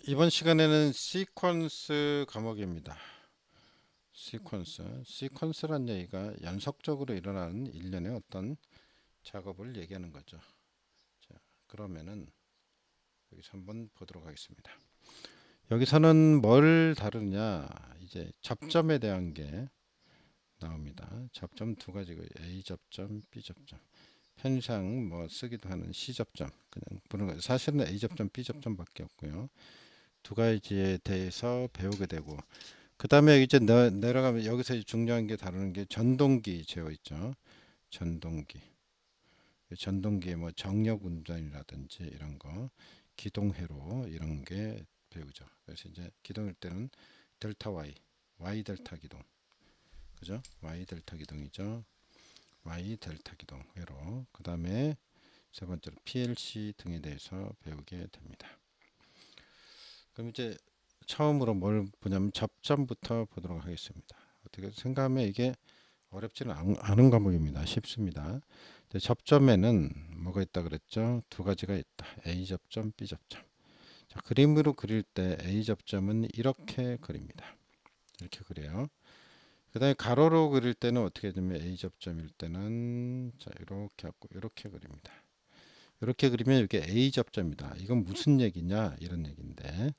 이번 시간에는 시퀀스 과목입니다. 시퀀스란 얘기가 연속적으로 일어나는 일련의 어떤 작업을 얘기하는 거죠. 자, 그러면은 여기서 한번 보도록 하겠습니다. 여기서는 뭘 다루냐? 이제 접점에 대한 게 나옵니다. 접점 두 가지고 A 접점, B 접점. 편의상 뭐 쓰기도 하는 C 접점 그냥 부르는 거예요. 사실은 A 접점, B 접점밖에 없고요. 두 가지에 대해서 배우게 되고 그 다음에 이제 내려가면 여기서 중요한 게 다루는 게 전동기 제어 있죠. 전동기. 전동기의 뭐 정력 운전이라든지 이런 거, 기동회로 이런 게 배우죠. 그래서 이제 기동일 때는 델타 Y, Y 델타 기동. 그죠? Y 델타 기동이죠. Y 델타 기동 회로. 그 다음에 세 번째로 PLC 등에 대해서 배우게 됩니다. 그럼 이제 처음으로 뭘 보냐면 접점부터 보도록 하겠습니다. 어떻게 생각하면 이게 어렵지는 않은 과목입니다. 쉽습니다. 접점에는 뭐가 있다 그랬죠? 두 가지가 있다. A 접점, B 접점. 자, 그림으로 그릴 때 A 접점은 이렇게 그립니다. 이렇게 그려요. 그 다음에 가로로 그릴 때는 어떻게 되면 A 접점일 때는 자 이렇게 하고 이렇게 그립니다. 이렇게 그리면 이게 A 접점이다. 이건 무슨 얘기냐? 이런 얘기인데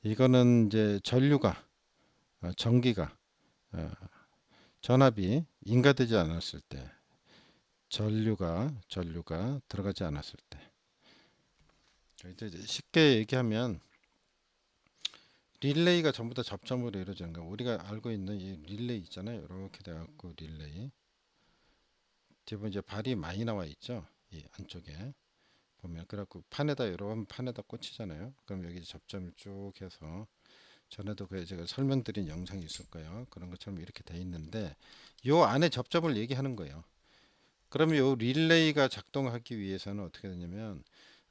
이거는 이제 전류가 전기가 어, 전압이 인가되지 않았을 때 전류가 들어가지 않았을 때 이제 쉽게 얘기하면 릴레이가 전부 다 접점으로 이루어지는 거예요. 우리가 알고 있는 이 릴레이 있잖아요. 이렇게 돼갖고 릴레이 뒤에 이제 발이 많이 나와 있죠. 이 안쪽에 보면 그래갖고 판에다 여러 판에다 꽂히잖아요. 그럼 여기 접점을 쭉 해서 전에도 그 제가 설명드린 영상이 있을 거예요. 그런 것처럼 이렇게 돼 있는데 요 안에 접점을 얘기하는 거예요. 그러면 요 릴레이가 작동하기 위해서는 어떻게 되냐면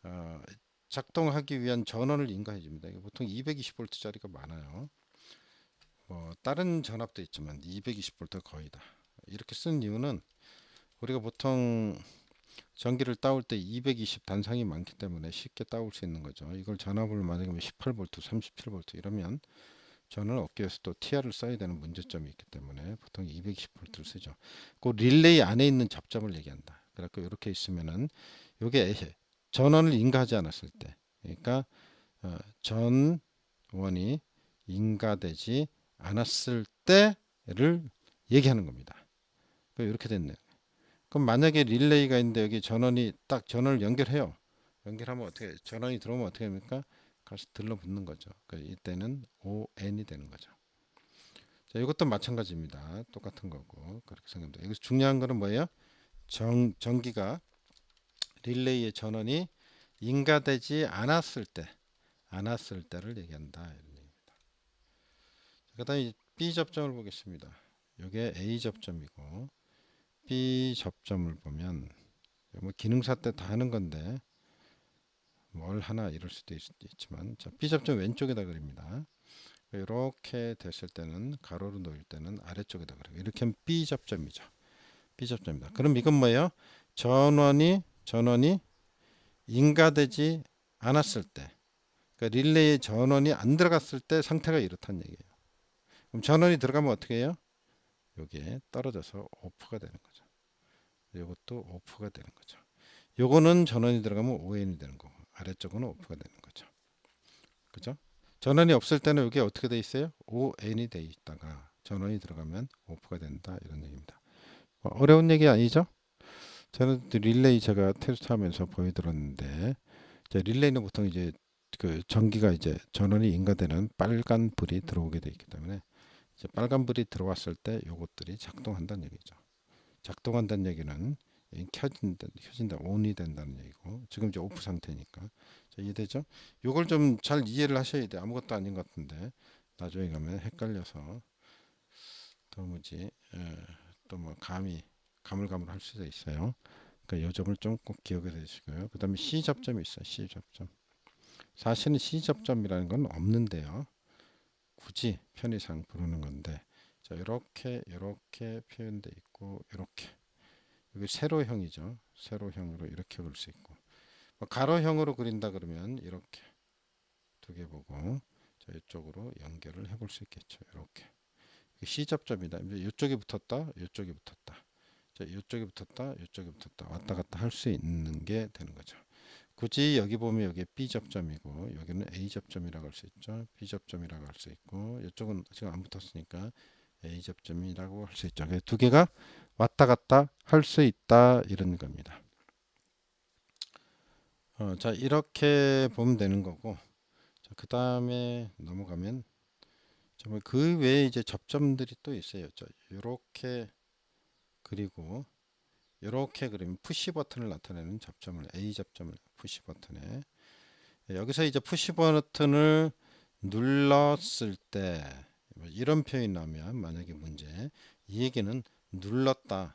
어, 작동하기 위한 전원을 인가해 줍니다. 보통 220V짜리가 많아요. 뭐 다른 전압도 있지만 220V 거의다. 이렇게 쓴 이유는 우리가 보통 전기를 따올 때 220 단상이 많기 때문에 쉽게 따올 수 있는 거죠. 이걸 전압을 만약에 18V, 37V 이러면 저는 업계에서 또 TR을 써야 되는 문제점이 있기 때문에 보통 220V를 쓰죠. 그 릴레이 안에 있는 접점을 얘기한다. 그래서 이렇게 있으면은 이게 전원을 인가하지 않았을 때, 그러니까 전원이 인가되지 않았을 때를 얘기하는 겁니다. 이렇게 됐네요. 그럼 만약에 릴레이가 있는데 여기 전원이 딱 전원을 연결해요. 연결하면 어떻게 전원이 들어오면 어떻게 됩니까? 가서 들러붙는 거죠. 그러니까 이때는 ON이 되는 거죠. 자, 이것도 마찬가지입니다. 똑같은 거고 그렇게 생각합니다. 여기서 중요한 거는 뭐예요? 전기가 릴레이의 전원이 인가되지 않았을 때를 얘기한다 이런 얘기입니다. 그다음에 B 접점을 보겠습니다. 이게 A 접점이고 B 접점을 보면 뭐 기능사 때 다 하는 건데 뭘 하나 이럴 수도 있지만 자, B 접점 왼쪽에다 그립니다. 이렇게 됐을 때는 가로로 놓일 때는 아래쪽에다 그리고 이렇게 하면 B 접점이죠. B 접점입니다. 그럼 이건 뭐예요? 전원이 인가되지 않았을 때, 그러니까 릴레이에 전원이 안 들어갔을 때 상태가 이렇다는 얘기예요. 그럼 전원이 들어가면 어떻게 해요? 여기에 떨어져서 오프가 되는 거죠. 이것도 오프가 되는 거죠. 요거는 전원이 들어가면 ON이 되는 거고 아래쪽은 오프가 되는 거죠. 그죠? 전원이 없을 때는 이게 어떻게 돼 있어요? ON이 돼 있다가 전원이 들어가면 오프가 된다 이런 얘기입니다. 어려운 얘기 아니죠? 저는 릴레이 제가 테스트하면서 보여드렸는데 릴레이는 보통 이제 그 전기가 이제 전원이 인가되는 빨간 불이 들어오게 돼 있기 때문에 이제 빨간 불이 들어왔을 때 요것들이 작동한다는 얘기죠. 작동한다는 얘기는 켜진다, 온이 된다는 얘기고 지금 이제 오프 상태니까 자, 이해되죠? 요걸 좀 잘 이해를 하셔야 돼. 아무것도 아닌 것 같은데 나중에 가면 헷갈려서 도무지 또 뭐 가물가물할 수도 있어요. 그러니까 요 점을 좀 꼭 기억해 두시고요. 그 다음에 C 접점이 있어요. C 접점. 사실은 C 접점이라는 건 없는데요. 굳이 편의상 부르는 건데 자 이렇게 표현돼 있고 이렇게 여기 세로형이죠. 세로형으로 이렇게 그릴 수 있고 뭐 가로형으로 그린다 그러면 이렇게 두 개 보고 자, 이쪽으로 연결을 해볼 수 있겠죠. 이렇게 C 접점이다. 이쪽이 붙었다, 이쪽이 붙었다. 자, 이쪽이 붙었다, 이쪽이 붙었다. 왔다 갔다 할 수 있는 게 되는 거죠. 굳이 여기 보면 여기 B 접점이고 여기는 A 접점이라고 할 수 있죠. B 접점이라고 할 수 있고 이쪽은 지금 안 붙었으니까 A 접점이라고 할 수 있죠. 두 개가 왔다 갔다 할 수 있다 이런 겁니다. 자 이렇게 보면 되는 거고 그 다음에 넘어가면 그 외에 이제 접점들이 또 있어요. 자, 이렇게 그리고 이렇게 그리면 푸시 버튼을 나타내는 접점을 A 접점을 푸시 버튼에 여기서 이제 푸시 버튼을 눌렀을 때 이런 표현이 나오면 만약에 문제 이 얘기는 눌렀다가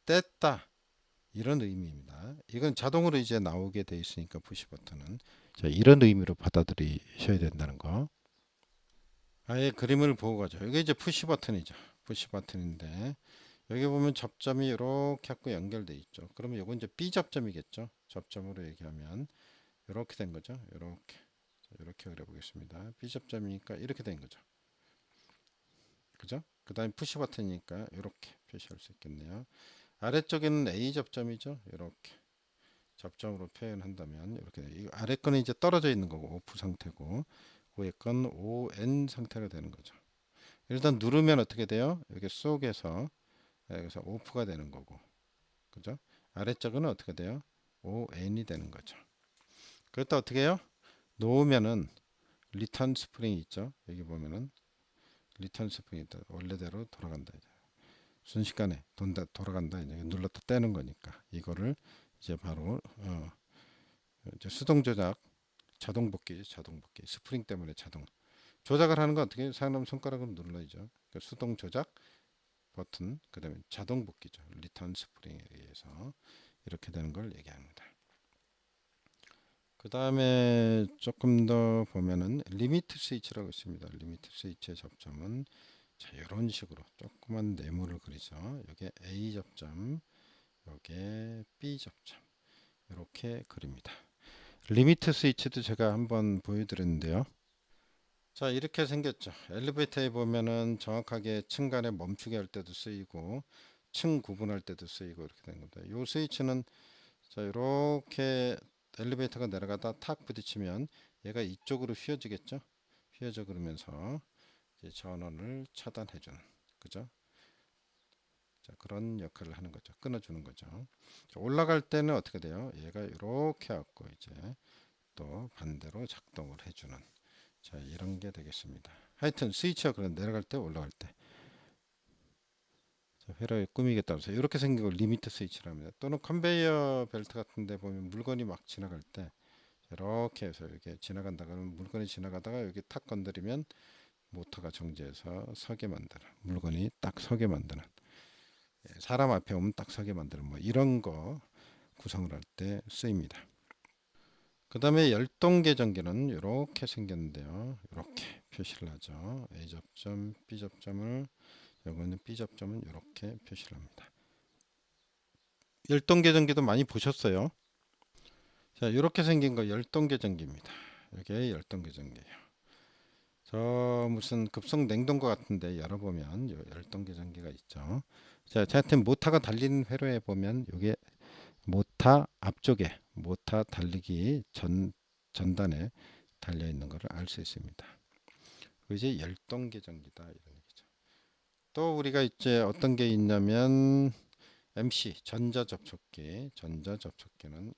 뗐다 이런 의미입니다. 이건 자동으로 이제 나오게 돼 있으니까 푸시 버튼은 자, 이런 의미로 받아들이셔야 된다는 거. 아예 그림을 보고 가죠. 이게 이제 푸시 버튼이죠. 푸시 버튼인데 여기 보면 접점이 이렇게 하고 연결돼 있죠. 그러면 이건 이제 B 접점이겠죠. 접점으로 얘기하면 이렇게 된 거죠. 이렇게 그려보겠습니다. B 접점이니까 이렇게 된 거죠. 그죠? 그 다음에 푸시 버튼이니까 이렇게 표시할 수 있겠네요. 아래쪽에는 A 접점이죠. 이렇게 접점으로 표현한다면 이렇게 이 아래 거는 이제 떨어져 있는 거고 오프 상태고 위에 건 ON 상태가 되는 거죠. 일단 누르면 어떻게 돼요? 여기 속에서 여기서 오프가 되는 거고, 그죠? 아래쪽은 어떻게 돼요? ON이 되는 거죠. 그렇다 어떻게 해요? 놓으면은 리턴 스프링이 있죠. 여기 보면은 리턴 스프링이 원래대로 돌아간다. 이제. 순식간에 돌아간다. 이제 눌렀다 떼는 거니까 이거를 이제 바로 이제 수동 조작, 자동 복귀, 스프링 때문에 자동 조작을 하는 건 어떻게 사람 손가락으로 눌러야죠. 그러니까 수동 조작 버튼, 그다음에 자동 복귀죠. 리턴 스프링에 의해서 이렇게 되는 걸 얘기합니다. 그 다음에 조금 더 보면은 리미트 스위치라고 있습니다. 리미트 스위치의 접점은 자 이런 식으로 조그만 네모를 그리죠. 여기 A 접점, 여기 B 접점 이렇게 그립니다. 리미트 스위치도 제가 한번 보여드렸는데요. 자 이렇게 생겼죠. 엘리베이터에 보면은 정확하게 층 간에 멈추게 할 때도 쓰이고 층 구분할 때도 쓰이고 이렇게 되는 겁니다. 이 스위치는 자 이렇게 엘리베이터가 내려가다 탁 부딪히면 얘가 이쪽으로 휘어지겠죠. 휘어져 그러면서 이제 전원을 차단해주는 그죠. 자 그런 역할을 하는 거죠. 끊어주는 거죠. 자, 올라갈 때는 어떻게 돼요? 얘가 이렇게 갖고 이제 또 반대로 작동을 해주는 자 이런 게 되겠습니다. 하여튼 스위치가 그런 내려갈 때 올라갈 때 회로에 꾸미겠다고 해서 이렇게 생긴 걸 리미트 스위치랍니다. 또는 컨베이어 벨트 같은 데 보면 물건이 막 지나갈 때 이렇게 해서 이렇게 지나간다 그러면 물건이 지나가다가 여기 탁 건드리면 모터가 정지해서 서게 만드는 물건이 딱 서게 만드는 사람 앞에 오면 딱 서게 만드는 뭐 이런 거 구성을 할 때 쓰입니다. 그 다음에 열동계전기는 이렇게 생겼는데요. 이렇게 표시를 하죠. A 접점, B 접점을 이거는 B 접점은 이렇게 표시를 합니다. 열동계전기도 많이 보셨어요. 자, 이렇게 생긴 거 열동계전기입니다. 이게 열동계전기예요. 저 무슨 급속 냉동고 같은데 열어보면 열동계전기가 있죠. 자, 하여튼 모터가 달리는 회로에 보면 이게 모터 앞쪽에 모터 달리기 전단에 달려 있는 것을 알 수 있습니다. 이제 열동계전기다 이런 얘기죠. 또 우리가 이제 어떤 게 있냐면 MC 전자접촉기는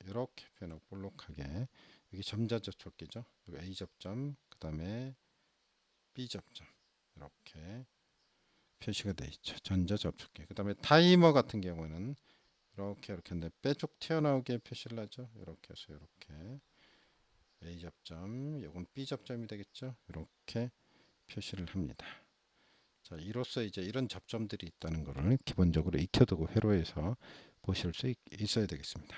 이렇게 표현하고 볼록하게 여기 전자접촉기죠. 여기 A 접점 그 다음에 B 접점 이렇게 표시가 되어 있죠. 전자접촉기. 그 다음에 타이머 같은 경우는 이렇게 했는데 빼쭉 튀어나오게 표시를 하죠. 이렇게 해서 이렇게 A 접점, 이건 B 접점이 되겠죠. 이렇게 표시를 합니다. 자, 이로써 이제 이런 접점들이 있다는 것을 기본적으로 익혀두고 회로에서 보실 수 있어야 되겠습니다.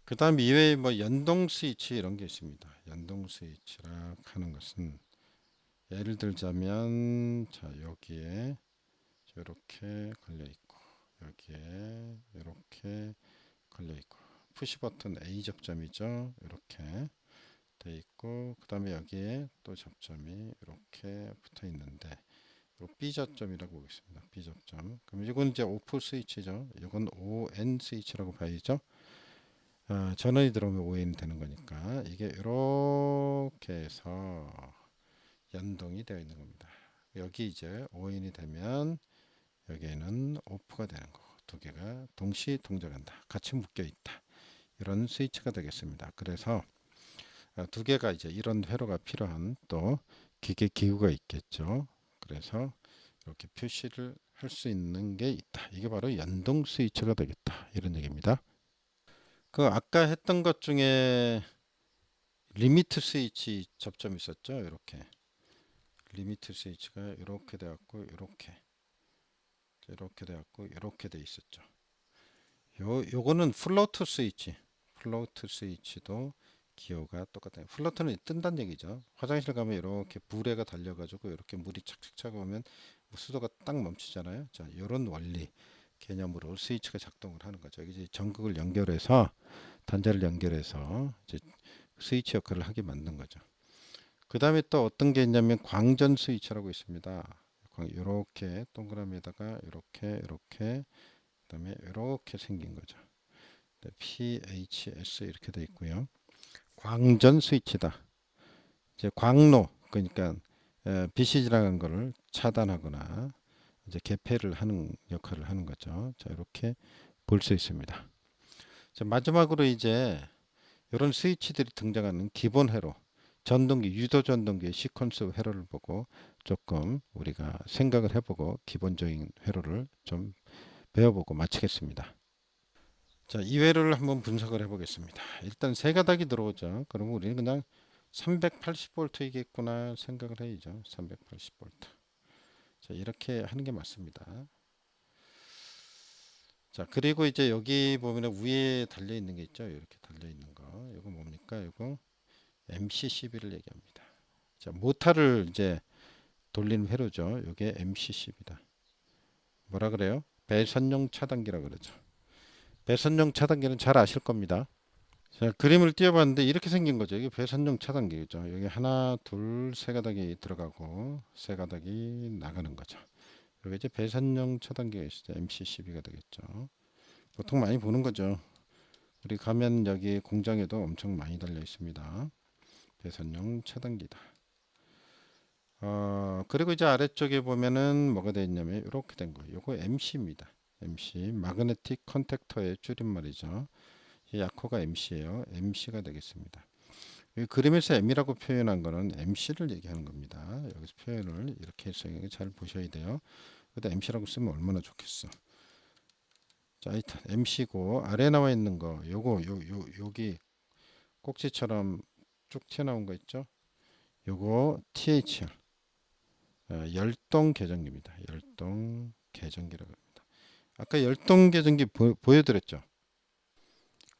그 다음 이외에 뭐 연동 스위치 이런 게 있습니다. 연동 스위치라 하는 것은 예를 들자면 자 여기에 이렇게 걸려 있고 여기에 이렇게 걸려 있고 푸시 버튼 A 접점이죠. 이렇게 돼 있고, 그 다음에 여기에 또 접점이 이렇게 붙어 있는데, 요 B 접점이라고 보겠습니다. B 접점. 그럼 이건 이제 오프 스위치죠. 이건 ON 스위치라고 봐야죠. 전원이 들어오면 ON이 되는 거니까 이게 이렇게 해서 연동이 되어 있는 겁니다. 여기 이제 ON이 되면 여기에는 오프가 되는 거고, 두 개가 동시 동작한다. 같이 묶여 있다. 이런 스위치가 되겠습니다. 그래서 두 개가 이제 이런 회로가 필요한 또 기구가 있겠죠. 그래서 이렇게 표시를 할 수 있는 게 있다. 이게 바로 연동 스위치가 되겠다. 이런 얘기입니다. 그 아까 했던 것 중에 리미트 스위치 접점이 있었죠. 이렇게 리미트 스위치가 이렇게 되었고, 이렇게 되었고, 이렇게 돼 있었죠. 요거는 플로트 스위치. 플로트 스위치도 기호가 똑같아요. 플로트는 뜬다는 얘기죠. 화장실 가면 이렇게 불에가 달려가지고 이렇게 물이 착착 차고 오면 수도가 딱 멈추잖아요. 자, 이런 원리 개념으로 스위치가 작동을 하는 거죠. 이제 전극을 연결해서 단자를 연결해서 이제 스위치 역할을 하게 만든 거죠. 그 다음에 또 어떤 게 있냐면 광전 스위치라고 있습니다. 이렇게 동그라미에다가 이렇게 그다음에 이렇게 생긴 거죠. PHS 이렇게 돼 있고요. 광전 스위치다. 이제 광로 그러니까 빛이 지나간 거를 차단하거나 이제 개폐를 하는 역할을 하는 거죠. 자, 이렇게 볼 수 있습니다. 자, 마지막으로 이제 이런 스위치들이 등장하는 기본 회로, 전동기, 유도 전동기의 시퀀스 회로를 보고 조금 우리가 생각을 해보고 기본적인 회로를 좀 배워보고 마치겠습니다. 자, 이 회로를 한번 분석을 해보겠습니다. 일단 세 가닥이 들어오죠. 그러면 우리는 그냥 380V이겠구나 생각을 해야죠. 380V. 자, 이렇게 하는 게 맞습니다. 자, 그리고 이제 여기 보면 위에 달려 있는 게 있죠. 이렇게 달려 있는 거. 이거 뭡니까? 이거 MC12를 얘기합니다. 자, 모타를 이제 돌리는 회로죠. 이게 MC12다. 뭐라 그래요? 배선용 차단기라 그러죠. 배선용 차단기는 잘 아실 겁니다. 자, 그림을 띄워봤는데 이렇게 생긴 거죠. 이게 배선용 차단기죠. 여기 하나, 둘, 세 가닥이 들어가고 세 가닥이 나가는 거죠. 여기 이제 배선용 차단기가 있어요. MC12가 되겠죠. 보통 많이 보는 거죠. 우리 가면 여기 공장에도 엄청 많이 달려 있습니다. 배선용 차단기다. 그리고 이제 아래쪽에 보면은 뭐가 되어 있냐면 이렇게 된 거예요. 요거 MC입니다. MC 마그네틱 컨택터의 줄임말이죠. 이 약호가 MC예요. MC가 되겠습니다. 이 그림에서 M이라고 표현한 거는 MC를 얘기하는 겁니다. 여기서 표현을 이렇게 해서 잘 보셔야 돼요. 근데 MC라고 쓰면 얼마나 좋겠어. 자, 일단 MC고 아래 나와 있는 거 요거 여기 꼭지처럼 쭉 튀어나온 거 있죠? 요거 THR 열동 계전기입니다. 열동 계전기라고 합니다. 아까 열동 계전기 보여드렸죠?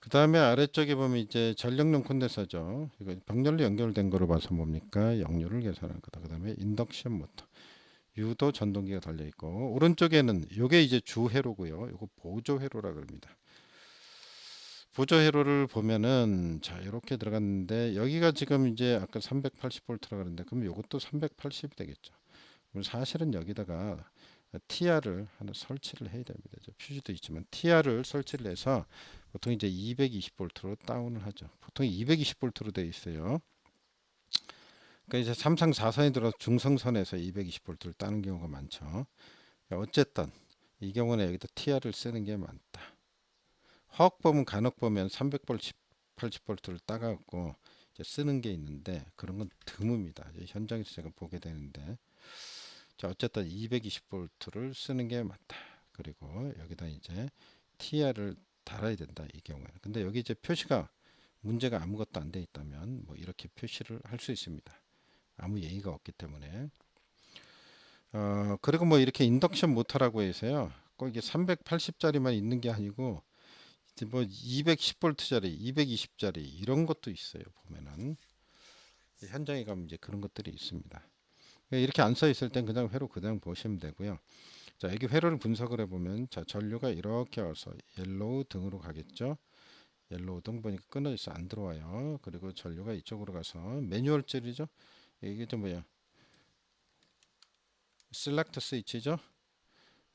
그 다음에 아래쪽에 보면 이제 전력용 콘덴서죠. 이거 병렬로 연결된 거로 봐서 뭡니까? 역류를 계산하는 거다. 그 다음에 인덕션 모터, 유도 전동기가 달려 있고 오른쪽에는 이게 이제 주 회로고요. 이거 보조 회로라 그럽니다. 보조 회로를 보면은 자 이렇게 들어갔는데 여기가 지금 이제 아까 380V라 그랬는데 그럼 이것도 380이 되겠죠. 그럼 사실은 여기다가 TR을 하나 설치를 해야 됩니다. 표시도 있지만 TR을 설치를 해서 보통 이제 220V로 다운을 하죠. 보통 220V로 되어 있어요. 그러니까 이제 삼상 4선에 들어서 중성선에서 220V를 따는 경우가 많죠. 어쨌든 이 경우는 여기다 TR을 쓰는 게 많다. 화학 보면 간혹 보면 300V, 80V를 따가지고 이제 쓰는 게 있는데 그런 건 드뭅니다. 현장에서 제가 보게 되는데 자 어쨌든 220V를 쓰는 게 맞다. 그리고 여기다 이제 TR을 달아야 된다 이 경우에는. 근데 여기 이제 표시가 문제가 아무것도 안 돼 있다면 뭐 이렇게 표시를 할 수 있습니다. 아무 예의가 없기 때문에. 그리고 뭐 이렇게 인덕션 모터라고 해서요. 꼭 이게 380짜리만 있는 게 아니고 이제 뭐 210V짜리, 220짜리 이런 것도 있어요. 보면은 현장에 가면 이제 그런 것들이 있습니다. 이렇게 안 써 있을 땐 그냥 회로 그냥 보시면 되고요. 자, 여기 회로를 분석을 해보면 자 전류가 이렇게 와서 옐로우 등으로 가겠죠. 옐로우 등 보니까 끊어져 있어 안 들어와요. 그리고 전류가 이쪽으로 가서 매뉴얼 젤이죠. 이게 좀 뭐야? 셀렉트 스위치죠.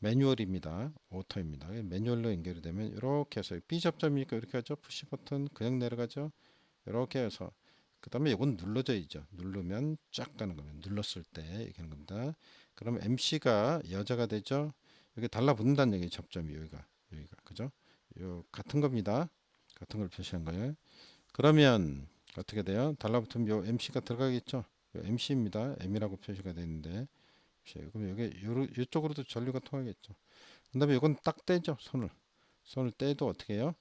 매뉴얼입니다. 오토입니다. 매뉴얼로 연결이 되면 이렇게 해서 B 접점이니까 이렇게 하죠. 푸시 버튼 그냥 내려가죠. 이렇게 해서 그 다음에 이건 눌러져야죠. 누르면 쫙 가는 겁니다. 눌렀을 때 이렇게 하는 겁니다. 그럼 MC가 여자가 되죠. 여기 달라붙는다는 얘기 접점이 여기가 그죠? 요 같은 겁니다. 같은 걸 표시한 거예요. 그러면 어떻게 돼요? 달라붙으면 요 MC가 들어가겠죠. 요 MC입니다. M이라고 표시가 되는데 그럼 여기 이쪽으로도 전류가 통하겠죠. 그다음에 이건 딱 떼죠. 손을 떼도 어떻게 해요?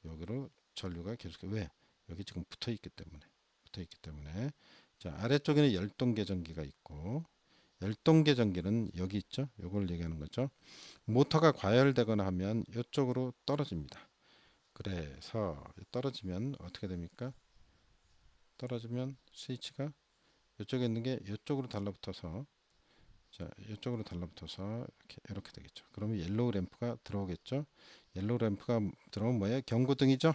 여기로 전류가 계속 왜? 여기 지금 붙어 있기 때문에 자 아래쪽에는 열동 계전기가 있고 열동 계전기는 여기 있죠. 요걸 얘기하는 거죠. 모터가 과열되거나 하면 이쪽으로 떨어집니다. 그래서 떨어지면 어떻게 됩니까? 떨어지면 스위치가 이쪽에 있는 게 이쪽으로 달라붙어서 자 이쪽으로 달라붙어서 이렇게 되겠죠. 그러면 옐로우 램프가 들어오겠죠. 옐로우 램프가 들어오면 뭐예요? 경고등이죠.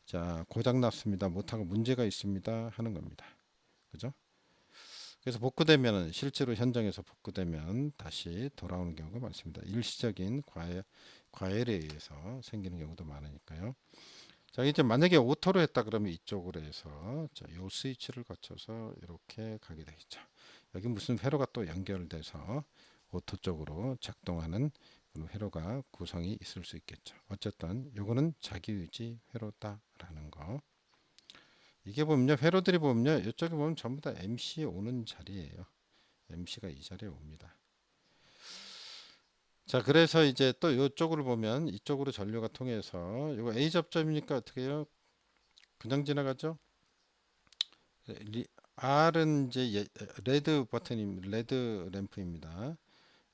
자 고장 났습니다. 모터가 문제가 있습니다 하는 겁니다. 그죠? 그래서 복구되면 실제로 현장에서 복구되면 다시 돌아오는 경우가 많습니다. 일시적인 과열에 의해서 생기는 경우도 많으니까요. 자 이제 만약에 오토로 했다 그러면 이쪽으로 해서 자, 요 스위치를 거쳐서 이렇게 가게 되겠죠. 여기 무슨 회로가 또 연결돼서 오토 쪽으로 작동하는 그런 회로가 구성이 있을 수 있겠죠. 어쨌든 요거는 자기유지 회로다라는 거. 이게 보면요 회로들이 보면요 이쪽에 보면 전부 다 MC 오는 자리예요. MC가 이 자리에 옵니다. 자 그래서 이제 또 이쪽으로 보면 이쪽으로 전류가 통해서 이거 A 접점이니까 어떻게 해요? 그냥 지나가죠. R은 이제 레드 버튼임 레드 램프입니다.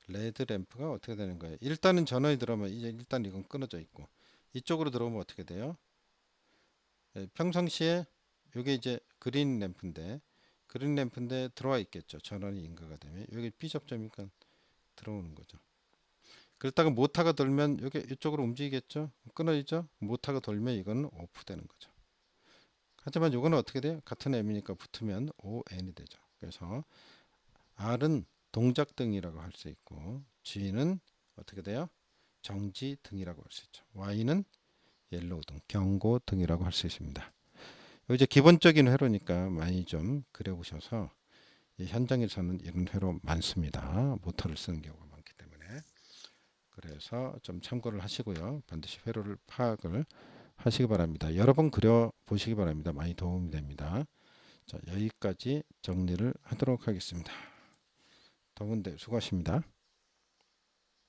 레드 램프가 어떻게 되는 거예요? 일단은 전원이 들어오면 이제 일단 이건 끊어져 있고 이쪽으로 들어오면 어떻게 돼요? 평상시에 이게 이제 그린 램프인데 들어와 있겠죠. 전원이 인가가 되면 여기 B 접점이니까 들어오는 거죠. 그렇다가 모터가 돌면 여기 이쪽으로 움직이겠죠. 끊어지죠. 모터가 돌면 이건 오프 되는 거죠. 하지만 이거는 어떻게 돼요? 같은 M이니까 붙으면 ON이 되죠. 그래서 R은 동작등이라고 할 수 있고 G는 어떻게 돼요? 정지등이라고 할 수 있죠. Y는 옐로우등, 경고등이라고 할 수 있습니다. 이제 기본적인 회로니까 많이 좀 그려보셔서 현장에서는 이런 회로 많습니다. 모터를 쓰는 경우가 많기 때문에 그래서 좀 참고를 하시고요. 반드시 회로를 파악을 하시기 바랍니다. 여러 번 그려 보시기 바랍니다. 많이 도움이 됩니다. 자, 여기까지 정리를 하도록 하겠습니다. 더운데 수고하십니다.